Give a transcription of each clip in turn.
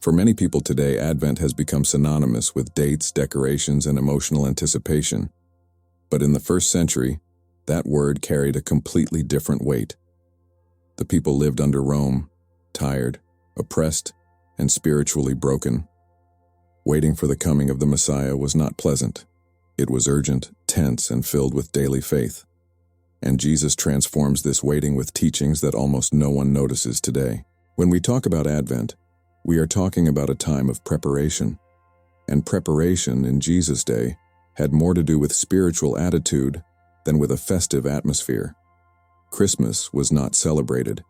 For many people today, Advent has become synonymous with dates, decorations, and emotional anticipation. But in the first century, that word carried a completely different weight. The people lived under Rome, tired, oppressed, and spiritually broken. Waiting for the coming of the Messiah was not pleasant. It was urgent, tense, and filled with daily faith. And Jesus transforms this waiting with teachings that almost no one notices today. When we talk about Advent, we are talking about a time of preparation. And preparation in Jesus' day had more to do with spiritual attitude than with a festive atmosphere. Christmas was not celebrated.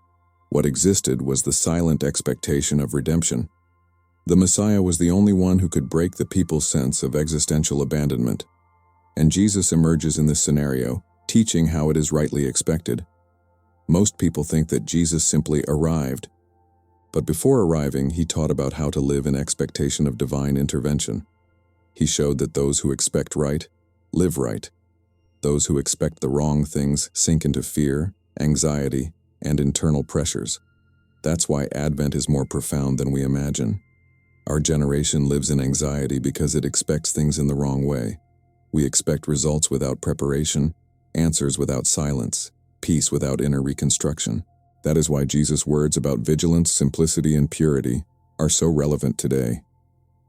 What existed was the silent expectation of redemption. The Messiah was the only one who could break the people's sense of existential abandonment. And Jesus emerges in this scenario, teaching how it is rightly expected. Most people think that Jesus simply arrived. But before arriving, he taught about how to live in expectation of divine intervention. He showed that those who expect right, live right. Those who expect the wrong things sink into fear, anxiety, and internal pressures. That's why Advent is more profound than we imagine. Our generation lives in anxiety because it expects things in the wrong way. We expect results without preparation, answers without silence, peace without inner reconstruction. That is why Jesus' words about vigilance, simplicity, and purity are so relevant today.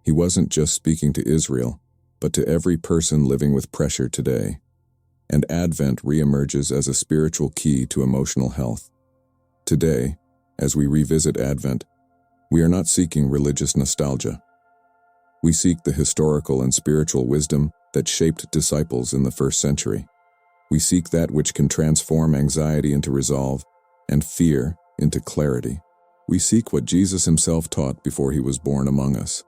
He wasn't just speaking to Israel, but to every person living with pressure today. And Advent reemerges as a spiritual key to emotional health. Today, as we revisit Advent, we are not seeking religious nostalgia. We seek the historical and spiritual wisdom that shaped disciples in the first century. We seek that which can transform anxiety into resolve and fear into clarity. We seek what Jesus himself taught before he was born among us.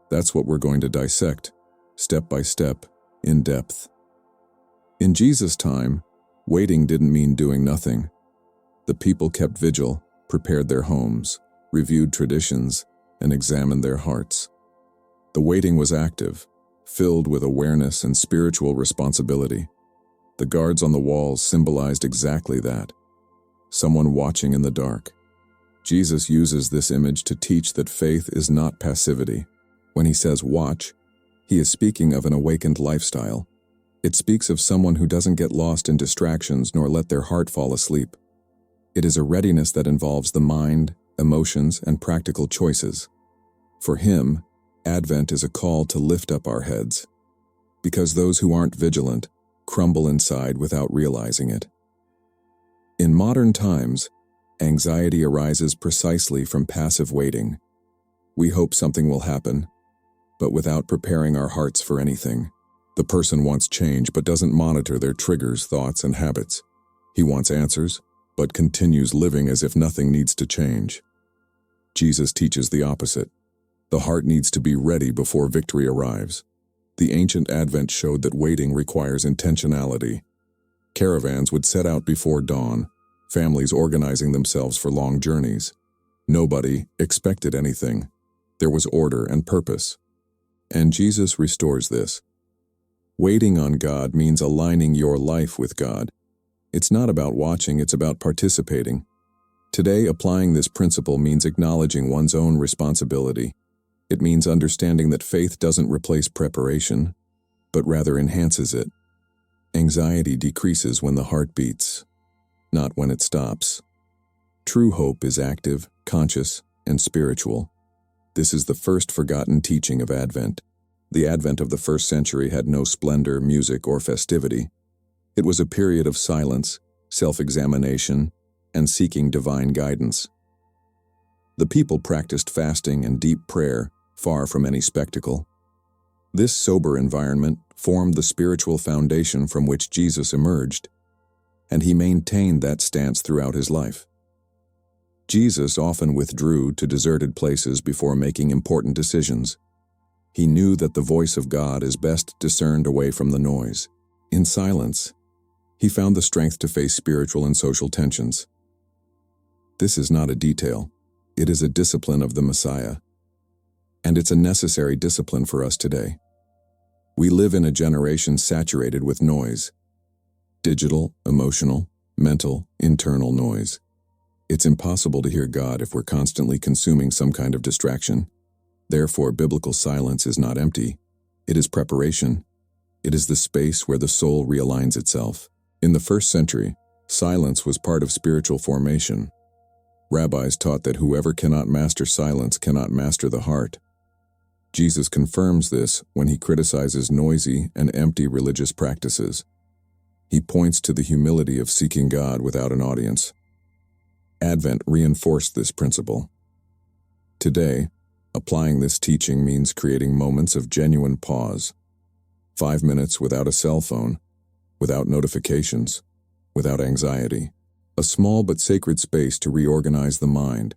That's what we're going to dissect, step by step, in depth. In Jesus' time, waiting didn't mean doing nothing. The people kept vigil, prepared their homes, reviewed traditions, and examined their hearts. The waiting was active, filled with awareness and spiritual responsibility. The guards on the walls symbolized exactly that. Someone watching in the dark. Jesus uses this image to teach that faith is not passivity. When he says watch, he is speaking of an awakened lifestyle. It speaks of someone who doesn't get lost in distractions nor let their heart fall asleep. It is a readiness that involves the mind, emotions, and practical choices. For him, Advent is a call to lift up our heads, because those who aren't vigilant crumble inside without realizing it. In modern times, anxiety arises precisely from passive waiting. We hope something will happen, but without preparing our hearts for anything. The person wants change but doesn't monitor their triggers, thoughts, and habits. He wants answers, but continues living as if nothing needs to change. Jesus teaches the opposite. The heart needs to be ready before victory arrives. The ancient Advent showed that waiting requires intentionality. Caravans would set out before dawn, families organizing themselves for long journeys. Nobody expected anything. There was order and purpose. And Jesus restores this. Waiting on God means aligning your life with God. It's not about watching, it's about participating. Today, applying this principle means acknowledging one's own responsibility. It means understanding that faith doesn't replace preparation, but rather enhances it. Anxiety decreases when the heart beats, not when it stops. True hope is active, conscious, and spiritual. This is the first forgotten teaching of Advent. The Advent of the first century had no splendor, music, or festivity. It was a period of silence, self-examination, and seeking divine guidance. The people practiced fasting and deep prayer, far from any spectacle. This sober environment formed the spiritual foundation from which Jesus emerged, and he maintained that stance throughout his life. Jesus often withdrew to deserted places before making important decisions. He knew that the voice of God is best discerned away from the noise. In silence, he found the strength to face spiritual and social tensions. This is not a detail. It is a discipline of the Messiah. And it's a necessary discipline for us today. We live in a generation saturated with noise. Digital, emotional, mental, internal noise. It's impossible to hear God if we're constantly consuming some kind of distraction. Therefore, biblical silence is not empty. It is preparation. It is the space where the soul realigns itself. In the first century, silence was part of spiritual formation. Rabbis taught that whoever cannot master silence cannot master the heart. Jesus confirms this when he criticizes noisy and empty religious practices. He points to the humility of seeking God without an audience. Advent reinforced this principle. Today, applying this teaching means creating moments of genuine pause. 5 minutes without a cell phone, without notifications, without anxiety. A small but sacred space to reorganize the mind.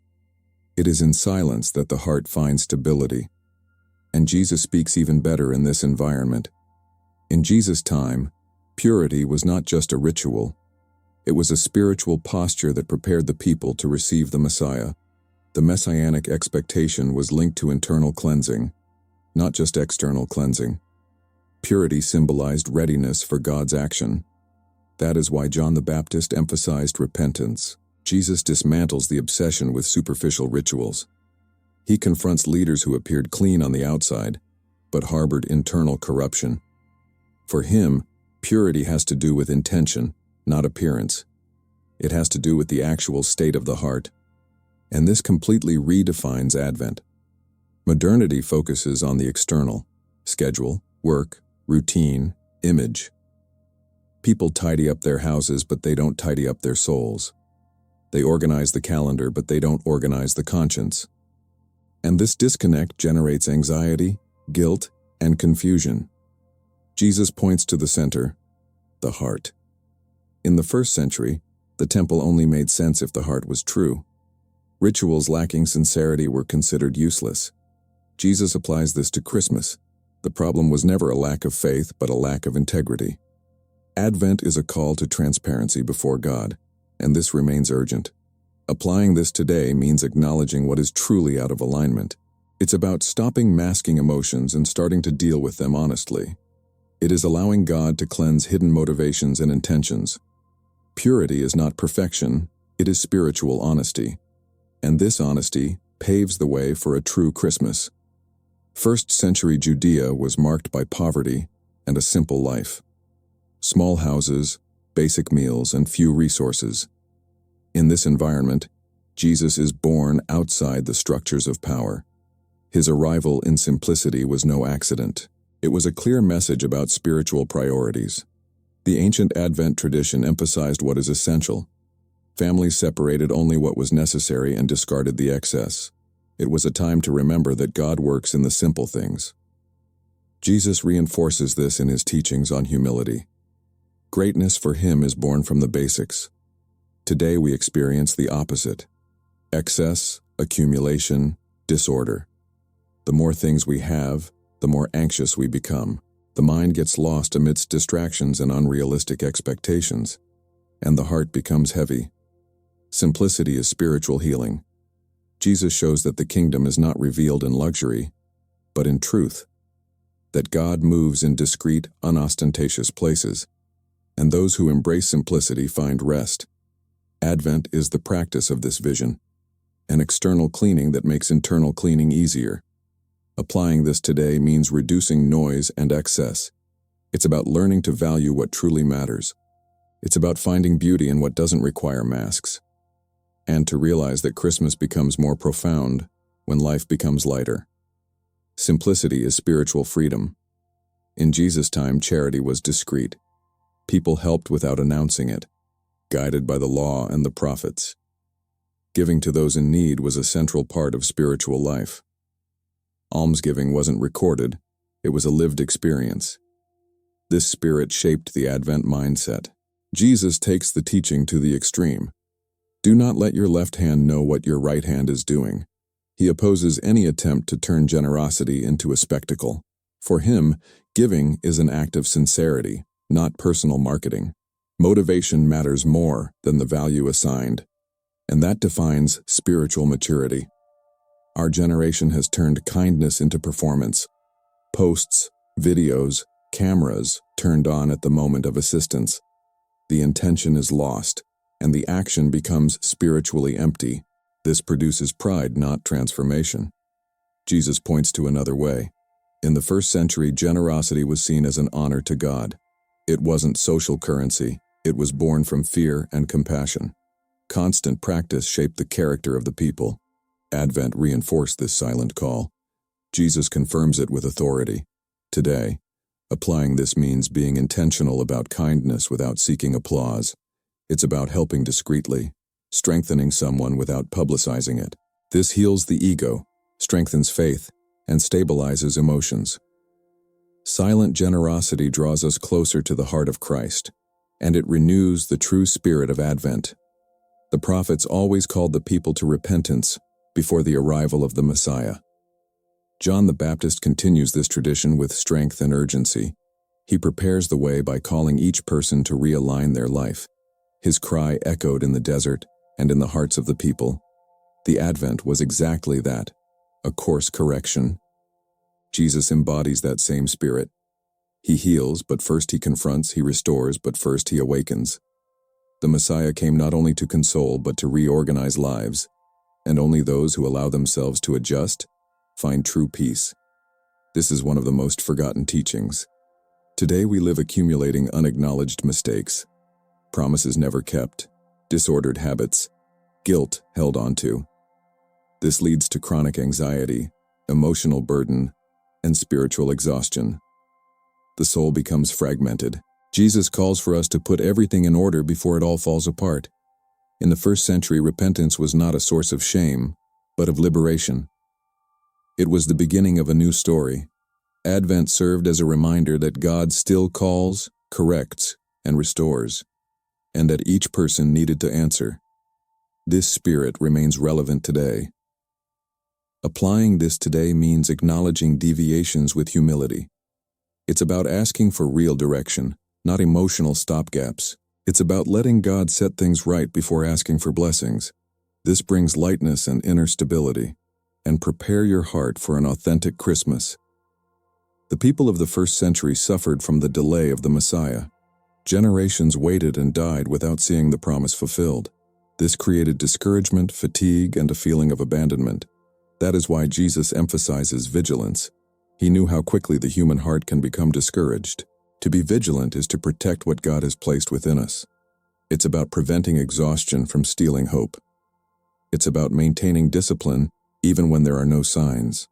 It is in silence that the heart finds stability. And Jesus speaks even better in this environment. In Jesus' time, purity was not just a ritual. It was a spiritual posture that prepared the people to receive the Messiah. The messianic expectation was linked to internal cleansing, not just external cleansing. Purity symbolized readiness for God's action. That is why John the Baptist emphasized repentance. Jesus dismantles the obsession with superficial rituals. He confronts leaders who appeared clean on the outside, but harbored internal corruption. For him, purity has to do with intention, not appearance. It has to do with the actual state of the heart. And this completely redefines Advent. Modernity focuses on the external: schedule, work, routine, image. People tidy up their houses, but they don't tidy up their souls. They organize the calendar, but they don't organize the conscience. And this disconnect generates anxiety, guilt, and confusion. Jesus points to the center, the heart. In the first century, the temple only made sense if the heart was true. Rituals lacking sincerity were considered useless. Jesus applies this to Christmas. The problem was never a lack of faith, but a lack of integrity. Advent is a call to transparency before God, and this remains urgent. Applying this today means acknowledging what is truly out of alignment. It's about stopping masking emotions and starting to deal with them honestly. It is allowing God to cleanse hidden motivations and intentions. Purity is not perfection, it is spiritual honesty. And this honesty paves the way for a true Christmas. First century Judea was marked by poverty and a simple life. Small houses, basic meals, and few resources. In this environment, Jesus is born outside the structures of power. His arrival in simplicity was no accident. It was a clear message about spiritual priorities. The ancient Advent tradition emphasized what is essential. Families separated only what was necessary and discarded the excess. It was a time to remember that God works in the simple things. Jesus reinforces this in his teachings on humility. Greatness for him is born from the basics. Today we experience the opposite: excess, accumulation, disorder. The more things we have, the more anxious we become. The mind gets lost amidst distractions and unrealistic expectations, and the heart becomes heavy. Simplicity is spiritual healing. Jesus shows that the kingdom is not revealed in luxury, but in truth. That God moves in discreet, unostentatious places, and those who embrace simplicity find rest. Advent is the practice of this vision, an external cleaning that makes internal cleaning easier. Applying this today means reducing noise and excess. It's about learning to value what truly matters. It's about finding beauty in what doesn't require masks. And to realize that Christmas becomes more profound when life becomes lighter. Simplicity is spiritual freedom. In Jesus' time, charity was discreet. People helped without announcing it, guided by the law and the prophets. Giving to those in need was a central part of spiritual life. Almsgiving wasn't recorded, it was a lived experience. This spirit shaped the Advent mindset. Jesus takes the teaching to the extreme. Do not let your left hand know what your right hand is doing. He opposes any attempt to turn generosity into a spectacle. For him, giving is an act of sincerity, not personal marketing. Motivation matters more than the value assigned, and that defines spiritual maturity. Our generation has turned kindness into performance. Posts, videos, cameras turned on at the moment of assistance. The intention is lost, and the action becomes spiritually empty. This produces pride, not transformation. Jesus points to another way. In the first century, generosity was seen as an honor to God. It wasn't social currency, it was born from fear and compassion. Constant practice shaped the character of the people. Advent reinforced this silent call. Jesus confirms it with authority. Today, applying this means being intentional about kindness without seeking applause. It's about helping discreetly, strengthening someone without publicizing it. This heals the ego, strengthens faith, and stabilizes emotions. Silent generosity draws us closer to the heart of Christ, and it renews the true spirit of Advent. The prophets always called the people to repentance before the arrival of the Messiah. John the Baptist continues this tradition with strength and urgency. He prepares the way by calling each person to realign their life. His cry echoed in the desert and in the hearts of the people. The Advent was exactly that, a course correction. Jesus embodies that same spirit. He heals, but first he confronts, he restores, but first he awakens. The Messiah came not only to console, but to reorganize lives, and only those who allow themselves to adjust find true peace. This is one of the most forgotten teachings. Today we live accumulating unacknowledged mistakes, promises never kept, disordered habits, guilt held onto. This leads to chronic anxiety, emotional burden, and spiritual exhaustion. The soul becomes fragmented. Jesus calls for us to put everything in order before it all falls apart. In the first century, repentance was not a source of shame, but of liberation. It was the beginning of a new story. Advent served as a reminder that God still calls, corrects, and restores, and that each person needed to answer. This spirit remains relevant today. Applying this today means acknowledging deviations with humility. It's about asking for real direction, not emotional stopgaps. It's about letting God set things right before asking for blessings. This brings lightness and inner stability. And prepare your heart for an authentic Christmas. The people of the first century suffered from the delay of the Messiah. Generations waited and died without seeing the promise fulfilled. This created discouragement, fatigue, and a feeling of abandonment. That is why Jesus emphasizes vigilance. He knew how quickly the human heart can become discouraged. To be vigilant is to protect what God has placed within us. It's about preventing exhaustion from stealing hope. It's about maintaining discipline even when there are no signs.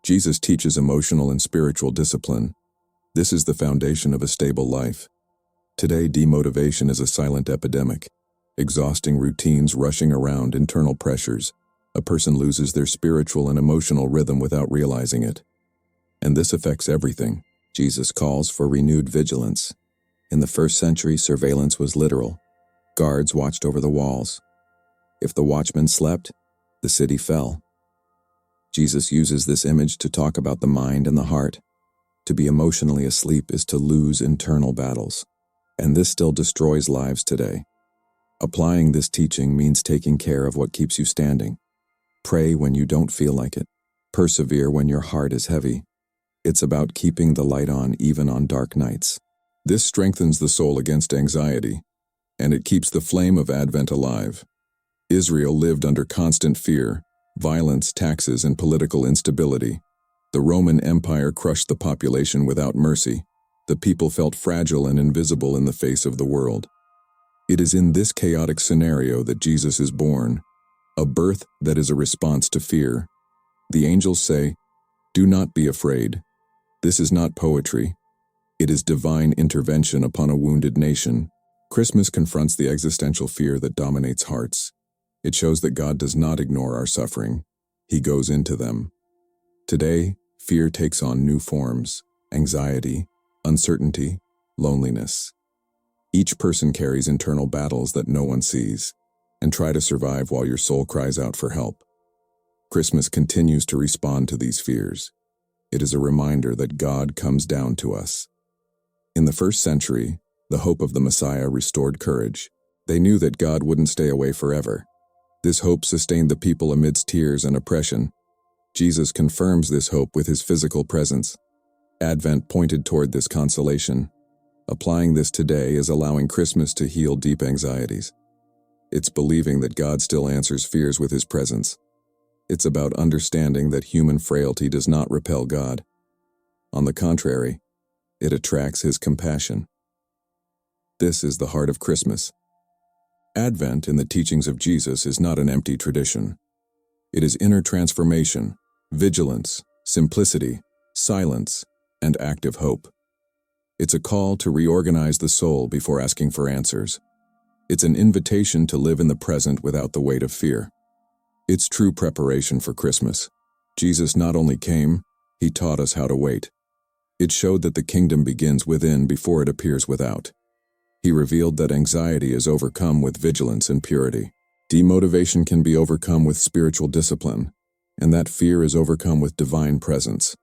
Jesus teaches emotional and spiritual discipline. This is the foundation of a stable life. Today, demotivation is a silent epidemic. Exhausting routines rushing around internal pressures. A person loses their spiritual and emotional rhythm without realizing it. And this affects everything. Jesus calls for renewed vigilance. In the first century, surveillance was literal. Guards watched over the walls. If the watchman slept, the city fell. Jesus uses this image to talk about the mind and the heart. To be emotionally asleep is to lose internal battles, and this still destroys lives today. Applying this teaching means taking care of what keeps you standing. Pray when you don't feel like it. Persevere when your heart is heavy. It's about keeping the light on even on dark nights. This strengthens the soul against anxiety, and it keeps the flame of Advent alive. Israel lived under constant fear, violence, taxes, and political instability. The Roman Empire crushed the population without mercy. The people felt fragile and invisible in the face of the world. It is in this chaotic scenario that Jesus is born, a birth that is a response to fear. The angels say, "Do not be afraid." This is not poetry. It is divine intervention upon a wounded nation. Christmas confronts the existential fear that dominates hearts. It shows that God does not ignore our suffering. He goes into them. Today, fear takes on new forms: anxiety, uncertainty, loneliness. Each person carries internal battles that no one sees, and try to survive while your soul cries out for help. Christmas continues to respond to these fears. It is a reminder that God comes down to us. In the first century, the hope of the Messiah restored courage. They knew that God wouldn't stay away forever. This hope sustained the people amidst tears and oppression. Jesus confirms this hope with his physical presence. Advent pointed toward this consolation. Applying this today is allowing Christmas to heal deep anxieties. It's believing that God still answers fears with his presence. It's about understanding that human frailty does not repel God. On the contrary, it attracts His compassion. This is the heart of Christmas. Advent in the teachings of Jesus is not an empty tradition. It is inner transformation, vigilance, simplicity, silence, and active hope. It's a call to reorganize the soul before asking for answers. It's an invitation to live in the present without the weight of fear. It's true preparation for Christmas. Jesus not only came, He taught us how to wait. It showed that the kingdom begins within before it appears without. He revealed that anxiety is overcome with vigilance and purity. Demotivation can be overcome with spiritual discipline, and that fear is overcome with divine presence.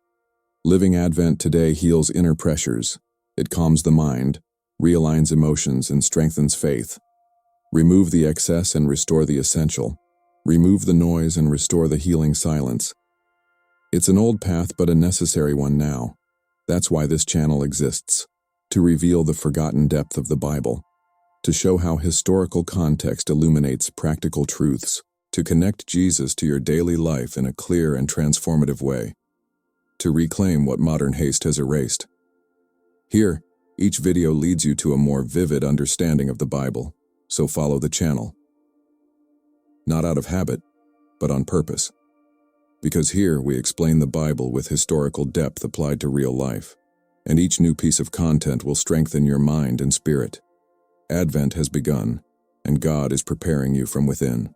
Living Advent today heals inner pressures. It calms the mind, realigns emotions, and strengthens faith. Remove the excess and restore the essential. Remove the noise and restore the healing silence. It's an old path but a necessary one now. That's why this channel exists, to reveal the forgotten depth of the Bible, to show how historical context illuminates practical truths, to connect Jesus to your daily life in a clear and transformative way, to reclaim what modern haste has erased. Here, each video leads you to a more vivid understanding of the Bible, so follow the channel. Not out of habit, but on purpose. Because here we explain the Bible with historical depth applied to real life, and each new piece of content will strengthen your mind and spirit. Advent has begun, and God is preparing you from within.